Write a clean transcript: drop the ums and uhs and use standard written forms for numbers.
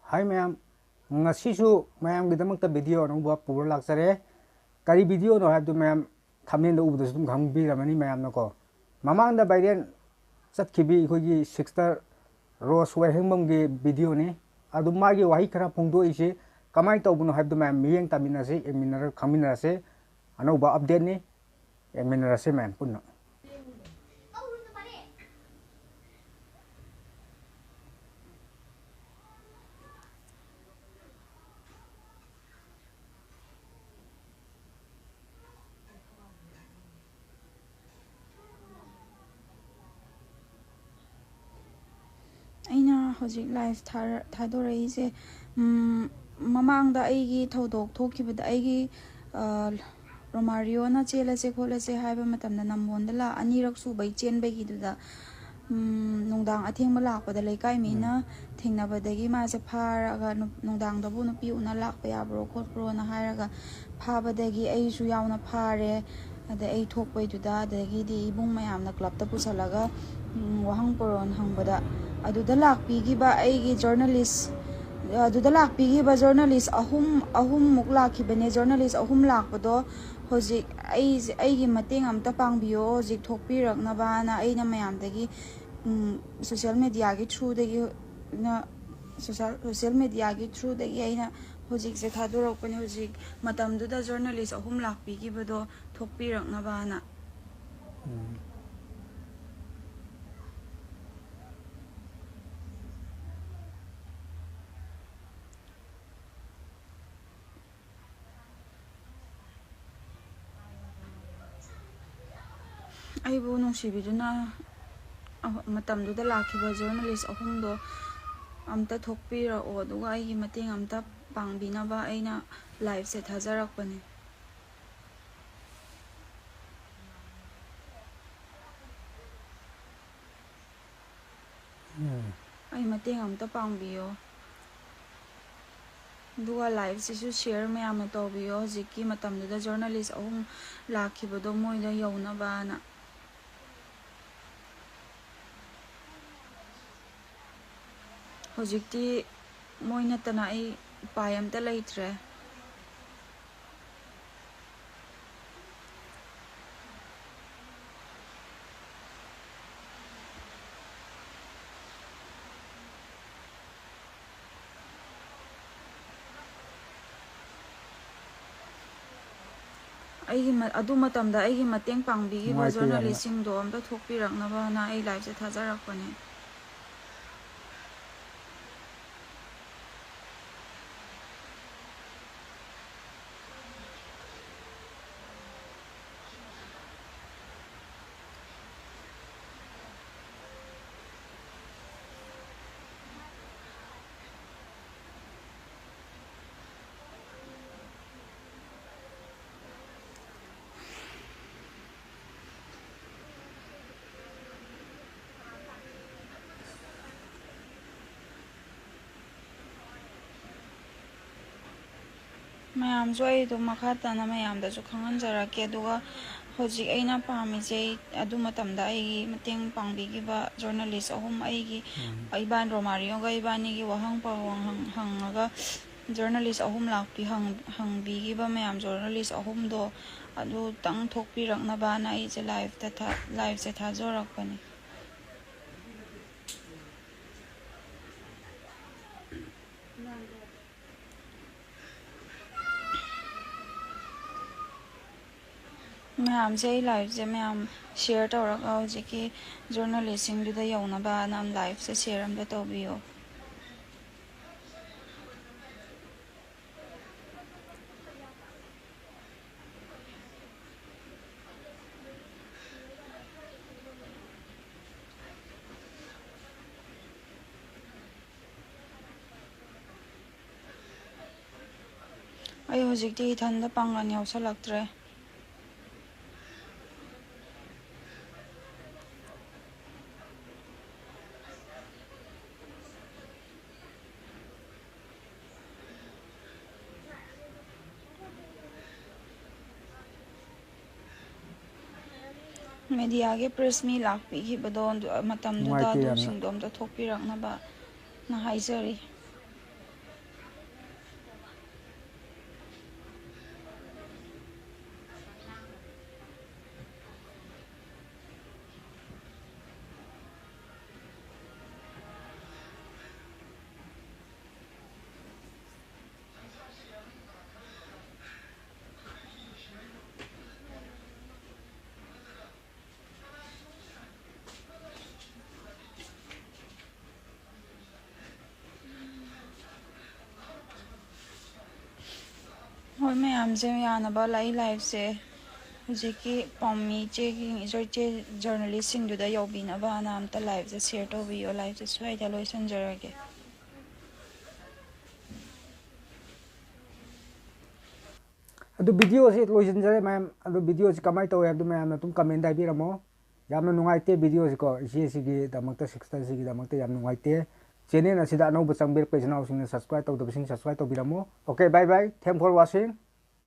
Hi ma'am, ngasisu ma'am gidamakta video nungba pura laksare. Kari video no have to ma'am thamin da ubda sum khang bi ramani ma'am nako. Mamang da baiden sat khibi khogi 6 rose wahengbam ge video ni. Adu magi wahi khara phongdo ise kamai tawbuno have to ma'am miyeng tamina se eminar khamina se anauba update ni eminar se ma'am punna. ꯑꯩꯅ ꯍꯧꯖꯤꯛ life ꯊꯥꯗꯣꯔꯛꯏꯁꯦ ꯃꯃꯥꯡꯗ ꯑꯩꯒꯤ ꯊꯧꯗꯣꯛ ꯊꯣꯛꯈꯤꯕꯗ ꯑꯩꯒꯤ ꯔꯣꯃꯥꯔꯤꯑꯣꯅ ꯆꯦꯜꯂꯁꯦ ꯈꯣꯠꯂꯁꯦ ꯍꯥꯏꯕ ꯃꯇꯝꯗ ꯅꯝꯕꯣꯟꯗ ꯑꯅꯤꯔꯛ ꯁꯨꯕꯩ ꯆꯦꯟꯕꯒꯤꯗꯨꯗ ꯅꯨꯡꯗꯥꯡ ꯑꯊꯦꯡꯕ ꯂꯥꯛꯄꯗ ꯂꯩꯀꯥꯏ ꯃꯤꯅ ꯊꯦꯡꯅꯕꯗꯒꯤ ꯃꯥꯁꯦ ꯐꯥꯔꯒ ꯅꯨꯡꯗꯥꯡꯗꯕꯨ ꯅꯨꯄꯤ ꯎꯅ ꯂꯥꯛꯄ ꯌꯥꯕ꯭ꯔꯣ ꯈꯣꯠꯄ꯭ꯔꯣꯅ ꯍꯥꯏꯔꯒ ꯐꯥꯕꯗꯒꯤ ꯑꯩꯁꯨ ꯌꯥꯎꯅ ꯐꯥꯔꯦ ꯑꯗꯩ ꯑꯩ ꯊꯣꯛꯄꯩꯗꯨꯗ ꯑꯗꯒꯤꯗꯤ ꯏꯕꯨꯡ ꯃꯌꯥꯝꯅ ꯀ꯭ꯂꯕꯇ ꯄꯨꯁꯜꯂꯒ ꯋꯥꯍꯪ ꯄꯔꯣꯟ ꯍꯪꯕꯗ ꯑꯗꯨꯗ ꯂꯥꯛꯄꯤꯈꯤꯕ ꯑꯩꯒꯤ ꯖꯔꯅꯦꯂꯤꯁ ꯑꯗꯨꯗ ꯂꯥꯛꯄꯤꯈꯤꯕ ꯖꯔꯅꯦꯂꯤꯁ ꯑꯍꯨꯝꯃꯨꯛ ꯂꯥꯛꯈꯤꯕꯅꯦ ꯖꯔꯅꯦꯂꯤꯁ ꯑꯍꯨꯝ ꯂꯥꯛꯄꯗꯣ ꯍꯧꯖꯤꯛ ꯑꯩꯒꯤ ꯃꯇꯦꯡ ꯑꯝꯇ ꯄꯥꯡꯕꯤꯌꯣ ꯍꯧꯖꯤꯛ ꯊꯣꯛꯄꯤꯔꯛꯅꯕꯅ ꯑꯩꯅ ꯃꯌꯥꯝꯗꯒꯤ ꯁꯣꯁꯤꯌꯦꯜ ꯃꯦꯗꯤꯌꯥꯒꯤ ꯊ꯭ꯔꯨꯗꯒꯤ ꯑꯩꯅ ꯍꯧꯖꯤꯛꯁꯦ ꯊꯥꯗꯣꯔꯛꯄꯅꯦ ꯍꯧꯖꯤꯛ ꯃꯇꯝꯗꯨꯗ ꯖꯔꯅꯦꯂꯤꯁ ꯑꯍꯨꯝ ꯂꯥꯛꯄꯤꯈꯤꯕꯗꯣ ꯊꯣꯛꯄꯤꯔꯛꯅꯕꯅ ꯑꯩꯕꯨ ꯅꯨꯡꯁꯤꯕꯤꯗꯨꯅ ꯃꯇꯝꯗꯨꯗ ꯂꯥꯛꯈꯤꯕ ꯖꯔꯅꯦꯂꯤꯁ ꯑꯍꯨꯝꯗꯣ ꯑꯝꯇ ꯊꯣꯛꯄꯤꯔꯛꯑꯣ ꯑꯗꯨꯒ ꯑꯩꯒꯤ ꯃꯇꯦꯡ ꯑꯝꯇ ꯄꯥꯡꯕꯤꯅꯕ ꯑꯩꯅ ꯂꯥꯏꯐꯁꯦ ꯊꯥꯖꯔꯛꯄꯅꯦ ꯑꯩ ꯃꯇꯦꯡ ꯑꯝꯇ ꯄꯥꯡꯕꯤꯌꯣ ꯑꯗꯨꯒ ꯂꯥꯏꯐꯁꯤꯁꯨ ꯁꯤꯌꯔ ꯃꯌꯥꯝꯅ ꯇꯧꯕꯤꯌꯣ ꯍꯧꯖꯤꯛꯀꯤ ꯃꯇꯝꯗꯨꯗ ꯖꯔꯅꯦꯂꯤꯁ ꯑꯍꯨꯝ ꯂꯥꯛꯈꯤꯕꯗꯣ ꯃꯣꯏꯗ ꯌꯧꯅꯕꯅ ꯍꯧꯖꯤꯛꯇꯤ ꯃꯣꯏ ꯅꯠꯇꯅ ꯑꯩ ꯎꯄꯥꯏ ꯑꯝꯇ ꯂꯩꯇ꯭ꯔꯦ ꯑꯗꯨ ꯃꯇꯝꯗ ꯑꯩꯒꯤ ꯃꯇꯦꯡ ꯄꯥꯡꯕꯤꯈꯤꯕ ꯖꯔꯅꯦꯂꯤꯁꯁꯤꯡꯗꯣ ꯑꯝꯇ ꯊꯣꯛꯄꯤꯔꯛꯅꯕꯅ ꯑꯩ ꯂꯥꯏꯐꯁꯦ ꯊꯥꯖꯔꯛꯄꯅꯦ ꯃꯌꯥꯝꯁꯨ ꯑꯩ ꯑꯗꯨꯝ ꯃꯈꯥ ꯇꯥꯅ ꯃꯌꯥꯝꯗꯁꯨ ꯈꯪꯍꯟꯖꯔꯛꯀꯦ ꯑꯗꯨꯒ ꯍꯧꯖꯤꯛ ꯑꯩꯅ ꯄꯥꯝꯃꯤꯁꯦ ꯑꯗꯨ ꯃꯇꯝꯗ ꯑꯩꯒꯤ ꯃꯇꯦꯡ ꯄꯥꯡꯕꯤꯈꯤꯕ ꯖꯔꯅꯦꯂꯤꯁ ꯑꯍꯨꯝ ꯑꯩꯒꯤ ꯔꯣꯃꯥꯔꯤꯑꯣꯒ ꯏꯕꯥꯅꯤꯒꯤ ꯋꯥꯍꯪ ꯄꯥꯎꯍꯪ ꯍꯪꯉꯒ ꯖꯔꯅꯦꯂꯤꯁ ꯑꯍꯨꯝ ꯍꯪꯕꯤꯈꯤꯕ ꯃꯌꯥꯝ ꯖꯔꯅꯦꯂꯤꯁ ꯑꯍꯨꯝꯗꯣ ꯑꯗꯨꯇꯪ ꯊꯣꯛꯄꯤꯔꯛꯅꯕꯅ ꯑꯩꯁꯦ ꯂꯥꯏꯐꯁꯦ ꯊꯥꯖꯔꯛꯄꯅꯦ ꯃꯌꯥꯝꯁꯦ ꯑꯩ ꯂꯥꯏꯐꯁꯦ ꯃꯌꯥꯝ ꯁꯤꯌꯔ ꯇꯧꯔꯒ ꯍꯧꯖꯤꯛꯀꯤ ꯖꯔꯅꯦꯂꯤꯁꯁꯤꯡꯗꯨꯗ ꯌꯧꯅꯕꯅ ꯂꯥꯏꯐꯁꯦ ꯁꯤꯌꯔ ꯑꯝꯇ ꯇꯧꯕꯤꯌꯣ ꯑꯩ ꯍꯧꯖꯤꯛꯇꯤ ꯏꯊꯟꯗ ꯄꯥꯡꯒꯜ ꯌꯥꯎꯁꯜꯂꯛꯇ꯭ꯔꯦ ꯃꯦꯗꯤꯌꯥꯒꯤ ꯄ꯭ꯔꯦꯁ ꯃꯤ ꯂꯥꯛꯄꯤꯈꯤꯕꯗꯣ ꯃꯇꯝꯗꯨꯗ ꯑꯗꯨꯁꯤꯡꯗꯣ ꯑꯝꯇ ꯊꯣꯛꯄꯤꯔꯛꯅꯕ ꯍꯥꯏꯖꯔꯤ ꯍꯣꯏ ꯃꯌꯥꯝꯁꯦ ꯌꯥꯅꯕ ꯂꯥꯏꯐꯁꯦ ꯍꯧꯖꯤꯛꯀꯤ ꯄꯥꯎꯃꯤ ꯆꯦꯒꯤ ꯏꯆꯦ ꯖꯔꯅꯦꯂꯤꯁꯁꯤꯡꯗꯨꯗ ꯌꯧꯕꯤꯅꯕꯅ ꯑꯝꯇ ꯂꯥꯏꯐꯁꯦ ꯁꯦꯌꯔ ꯇꯧꯕꯤꯌꯣ ꯂꯥꯏꯐꯁꯦ ꯁ꯭ꯋꯥꯏꯗ ꯂꯣꯏꯁꯤꯟꯖꯔꯒꯦ ꯑꯗꯨ ꯚꯤꯗꯤꯑꯣꯁꯤ ꯂꯣꯏꯁꯤꯟꯖꯔꯦ ꯃꯌꯥꯝ ꯑꯗꯨ ꯚꯤꯗꯤꯑꯣꯁꯤ ꯀꯃꯥꯏꯅ ꯇꯧꯋꯦ ꯍꯥꯏꯕꯗꯨ ꯃꯌꯥꯝꯅ ꯑꯗꯨꯝ ꯀꯃꯦꯟꯗ ꯍꯥꯏꯕꯤꯔꯝꯃꯣ ꯌꯥꯝꯅ ꯅꯨꯡꯉꯥꯏꯇꯦ ꯚꯤꯗꯤꯑꯣꯁꯤꯀꯣ ꯏꯆꯦꯁꯤꯒꯤꯗꯃꯛꯇ ꯁꯤꯛꯁꯇꯔꯁꯤꯒꯤꯗꯃꯛꯇ ꯌꯥꯝ ꯅꯨꯡꯉꯥꯏꯇꯦ ꯆꯦꯅꯦꯜ ꯑꯁꯤꯗ ꯑꯅꯧꯕ ꯆꯪꯕꯤꯔꯛꯄ ꯏꯆꯤꯟ ꯏꯅꯥꯎꯁꯤꯡꯅ ꯁꯕꯁꯀ꯭ꯔꯥꯏꯕ ꯇꯧꯗꯕꯁꯤꯡ ꯁꯕꯁꯀ꯭ꯔꯥꯏꯕ ꯇꯧꯕꯤꯔꯝꯃꯣ ꯑꯣꯀꯦ ꯕꯥꯏ ꯕꯥꯏ ꯊꯦꯡꯛ ꯐꯣꯔ ꯋꯥꯆꯤꯡ